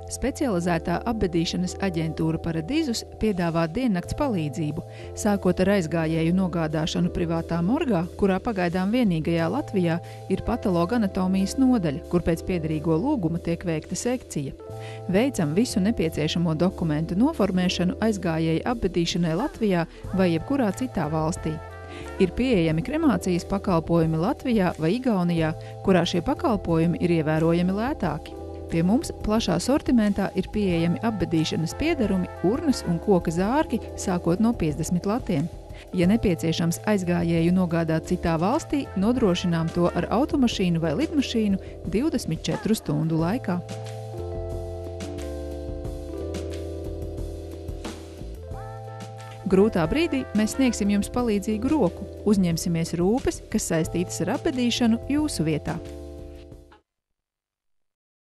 Specializētā apbedīšanas aģentūra Paradizus piedāvā diennakts palīdzību, sākot ar aizgājēju nogādāšanu privātā morgā, kurā pagaidām vienīgajā Latvijā ir patologa anatomijas nodaļa, kur pēc piederīgo lūguma tiek veikta sekcija. Veicam visu nepieciešamo dokumentu noformēšanu aizgājēju apbedīšanai Latvijā vai jebkurā citā valstī. Ir pieejami kremācijas pakalpojumi Latvijā vai Igaunijā, kurā šie pakalpojumi ir ievērojami lētāki. Pie mums plašā sortimentā ir pieejami apbedīšanas piederumi, urnas un koka zārki, sākot no 50 latiem. Ja nepieciešams aizgājēju nogādāt citā valstī, nodrošinām to ar automašīnu vai lidmašīnu 24 stundu laikā. Grūtā brīdī mēs sniegsim jums palīdzīgu roku, uzņemsimies rūpes, kas saistītas ar apbedīšanu jūsu vietā.